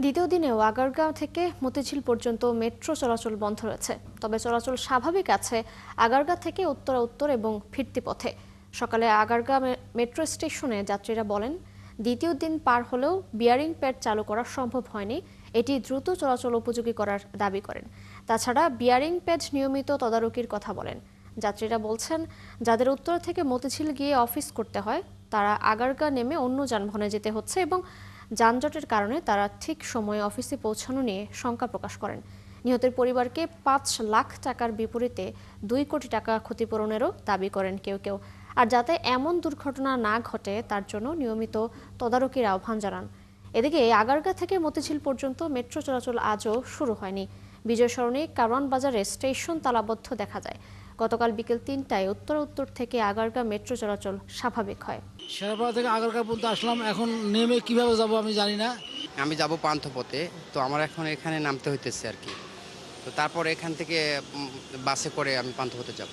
দ্বিতীয় দিনেও আগারগাঁও থেকে মতিঝিল পর্যন্ত মেট্রো চলাচল বন্ধ রয়েছে। তবে চলাচল স্বাভাবিক আছে আগারগাঁ থেকে উত্তরা উত্তর এবং ফিরতি পথে। সকালে আগারগাঁ মেট্রো স্টেশনে যাত্রীরা বলেন, দ্বিতীয় দিন পার হলেও বিয়ারিং প্যাড চালু করা সম্ভব হয়নি। এটি দ্রুত চলাচল উপযোগী করার দাবি করেন। তাছাড়া বিয়ারিং প্যাড নিয়মিত তদারকির কথা বলেন। যাত্রীরা বলছেন, যাদের উত্তরা থেকে মতিঝিল গিয়ে অফিস করতে হয় তারা আগারগাঁ নেমে অন্য যানবাহনে যেতে হচ্ছে এবং যানজটের কারণে তারা ঠিক সময়ে অফিসে পৌঁছানো নিয়ে শঙ্কা প্রকাশ করেন। নিহতের পরিবারকে ৫ লাখ টাকার বিপরীতে ২ কোটি টাকা ক্ষতিপূরণেরও দাবি করেন কেউ কেউ। আর যাতে এমন দুর্ঘটনা না ঘটে তার জন্য নিয়মিত তদারকির আহ্বান জানান। এদিকে আগারগাঁ থেকে মতিঝিল পর্যন্ত মেট্রো চলাচল আজও শুরু হয়নি। বিজয় সরণি কারওয়ান বাজারে স্টেশন তালাবদ্ধ দেখা যায়। গতকাল বিকেল ৩টায় উত্তরা উত্তর থেকে আগারগাঁ মেট্রো চলাচল স্বাভাবিক হয়। শেরপাড়া থেকে আগারগাঁ পর্যন্ত আসলাম, এখন নেমে কিভাবে যাব আমি জানি না। আমি যাব পান্থপথে, তো আমার এখন এখানে নামতে হইতেছে আর কি। তো তারপর এখান থেকে বাসে করে আমি পান্থপথে যাব।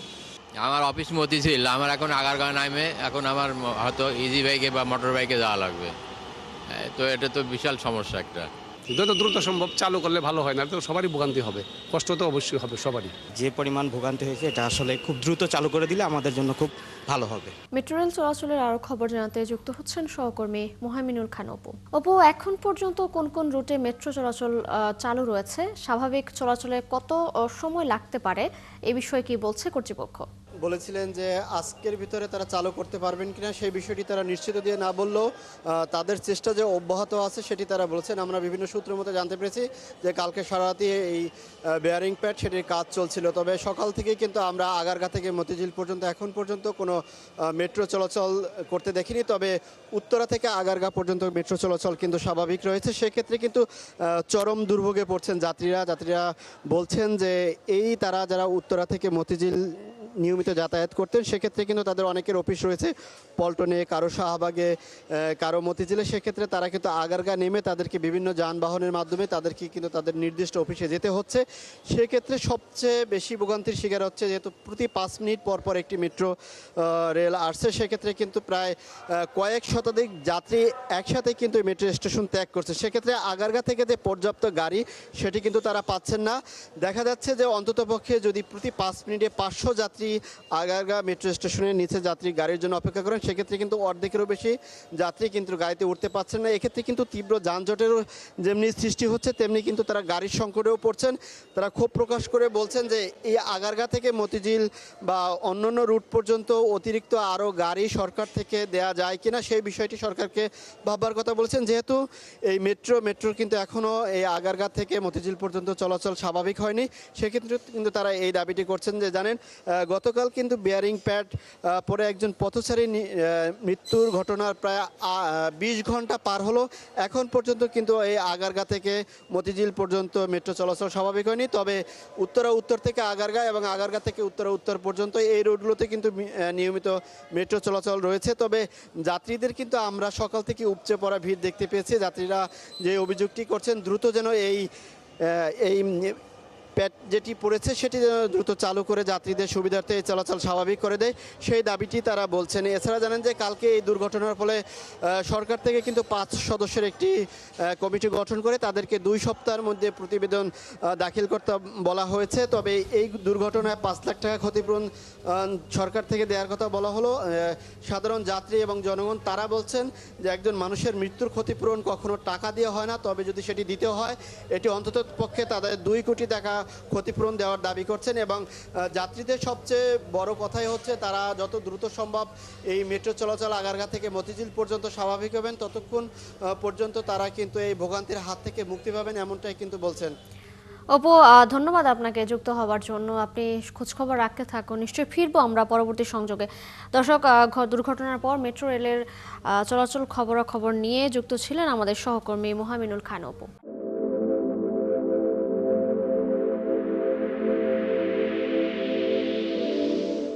আমার অফিস মতিঝিল, আমার এখন আগারগাঁও নামে এখন আমার হয়তো ইজি বাইকে বা মোটর বাইকে যাওয়া লাগবে। তো এটা তো বিশাল সমস্যা একটা। যত দ্রুত সম্ভব চালু করলে ভালো হয়, না তো সবারই ভোগান্তি হবে, কষ্ট তো অবশ্যই হবে সবারই। যে পরিমাণ ভোগান্তি হয়েছে এটা আসলে খুব দ্রুত চালু করে দিলে আমাদের জন্য খুব ভালো হবে। মেট্রো রেল চলাচলের আরও খবর জানাতে যুক্ত হচ্ছেন সহকর্মী মোহামিনুল খান অপু। এখন পর্যন্ত কোন কোন রুটে মেট্রো চলাচল চালু রয়েছে, স্বাভাবিক চলাচলে কত সময় লাগতে পারে, এ বিষয়ে কি বলছে কর্তৃপক্ষ? বলেছিলেন যে আজকের ভিতরে তারা চালু করতে পারবেন কিনা সেই বিষয়টি তারা নিশ্চিত দিয়ে না বললেও তাদের চেষ্টা যে অব্যাহত আছে সেটি তারা বলছেন। আমরা বিভিন্ন সূত্রের মধ্যে জানতে পেরেছি যে কালকে সারারাতি এই বেয়ারিং প্যাড সেটির কাজ চলছিল। তবে সকাল থেকে কিন্তু আমরা আগারগাঁ থেকে মতিঝিল পর্যন্ত এখন পর্যন্ত কোনো মেট্রো চলাচল করতে দেখিনি। তবে উত্তরা থেকে আগারগাঁ পর্যন্ত মেট্রো চলাচল কিন্তু স্বাভাবিক রয়েছে। সেক্ষেত্রে কিন্তু চরম দুর্ভোগে পড়ছেন যাত্রীরা বলছেন যে তারা যারা উত্তরা থেকে মতিঝিল নিয়মিত যাতায়াত করতেন সেক্ষেত্রে কিন্তু তাদের অনেকের অফিস রয়েছে পল্টনে, কারো শাহবাগে, কারো মতিঝিলে। সেক্ষেত্রে তারা কিন্তু আগারগাঁ নেমে তাদেরকে বিভিন্ন যানবাহনের মাধ্যমে তাদেরকে কিন্তু তাদের নির্দিষ্ট অফিসে যেতে হচ্ছে। সেক্ষেত্রে সবচেয়ে বেশি ভোগান্তির শিকার হচ্ছে যেহেতু প্রতি ৫ মিনিট পর পর একটি মেট্রো রেল আসছে। সেক্ষেত্রে কিন্তু প্রায় কয়েক শতাধিক যাত্রী একসাথে কিন্তু মেট্রো স্টেশন ত্যাগ করছে। সেক্ষেত্রে আগারগাঁ থেকে যে পর্যাপ্ত গাড়ি সেটি কিন্তু তারা পাচ্ছেন না। দেখা যাচ্ছে যে অন্ততপক্ষে যদি প্রতি ৫ মিনিটে ৫০০ যাত্রী আগারগাঁ মেট্রো স্টেশনের নিচে যাত্রী গাড়ির জন্য অপেক্ষা করেন, সেক্ষেত্রে কিন্তু অর্ধেকেরও বেশি যাত্রী কিন্তু গাড়িতে উঠতে পারছেন না। এক্ষেত্রে কিন্তু তীব্র যানজটেরও যেমনি সৃষ্টি হচ্ছে তেমনি কিন্তু তারা গাড়ির সংকটেও পড়ছেন। তারা ক্ষোভ প্রকাশ করে বলছেন যে এই আগারগাঁ থেকে মতিঝিল বা অন্যান্য রুট পর্যন্ত অতিরিক্ত আরও গাড়ি সরকার থেকে দেয়া যায় কিনা সেই বিষয়টি সরকারকে ভাববার কথা বলছেন। যেহেতু এই মেট্রোর কিন্তু এখনও এই আগারগাঁ থেকে মতিঝিল পর্যন্ত চলাচল স্বাভাবিক হয়নি, সেক্ষেত্রে কিন্তু তারা এই দাবিটি করছেন যে জানেন গতকাল কিন্তু বিয়ারিং প্যাড পরে একজন পথচারী মৃত্যুর ঘটনার প্রায় ২০ ঘন্টা পার হলো। এখন পর্যন্ত কিন্তু এই আগারগাঁ থেকে মতিঝিল পর্যন্ত মেট্রো চলাচল স্বাভাবিক হয়নি। তবে উত্তরা উত্তর থেকে আগারগাঁ এবং আগারগাঁ থেকে উত্তরা উত্তর পর্যন্ত এই রোডগুলোতে কিন্তু নিয়মিত মেট্রো চলাচল রয়েছে। তবে যাত্রীদের কিন্তু আমরা সকাল থেকে উপচে পড়া ভিড় দেখতে পেয়েছি। যাত্রীরা যে অভিযোগটি করছেন দ্রুত যেন এই প্যাড যেটি পড়েছে সেটি যেন দ্রুত চালু করে যাত্রীদের সুবিধার্থে চলাচল স্বাভাবিক করে দেয় সেই দাবিটি তারা বলছেন। এছাড়া জানেন যে কালকে এই দুর্ঘটনার ফলে সরকার থেকে কিন্তু ৫ সদস্যের একটি কমিটি গঠন করে তাদেরকে ২ সপ্তাহের মধ্যে প্রতিবেদন দাখিল করতে বলা হয়েছে। তবে এই দুর্ঘটনায় ৫ লাখ টাকা ক্ষতিপূরণ সরকার থেকে দেওয়ার কথা বলা হলো। সাধারণ যাত্রী এবং জনগণ তারা বলছেন যে একজন মানুষের মৃত্যুর ক্ষতিপূরণ কখনো টাকা দিয়ে হয় না, তবে যদি সেটি দিতে হয় এটি অন্তত পক্ষে তাদের ২ কোটি টাকা ক্ষতিপূরণ দেওয়ার দাবি করছেন। এবং যাত্রীদের সবচেয়ে বড় কথাই হচ্ছে তারা যত দ্রুত সম্ভব এই মেট্রো চলাচল আগারগাঁ থেকে মতিঝিল পর্যন্ত স্বাভাবিক হবেন, ততক্ষণ পর্যন্ত তারা কিন্তু এই ভোগান্তির হাত থেকে মুক্তি পাবেন, এমনটাই কিন্তু বলছেন। অপু, ধন্যবাদ আপনাকে যুক্ত হওয়ার জন্য। আপনি খোঁজখবর রাখতে থাকুন, নিশ্চয়ই ফিরবো আমরা পরবর্তী সংযোগে। দর্শক, দুর্ঘটনার পর মেট্রো রেলের চলাচল খবরাখবর নিয়ে যুক্ত ছিলেন আমাদের সহকর্মী মোহামিনুল খান অপু।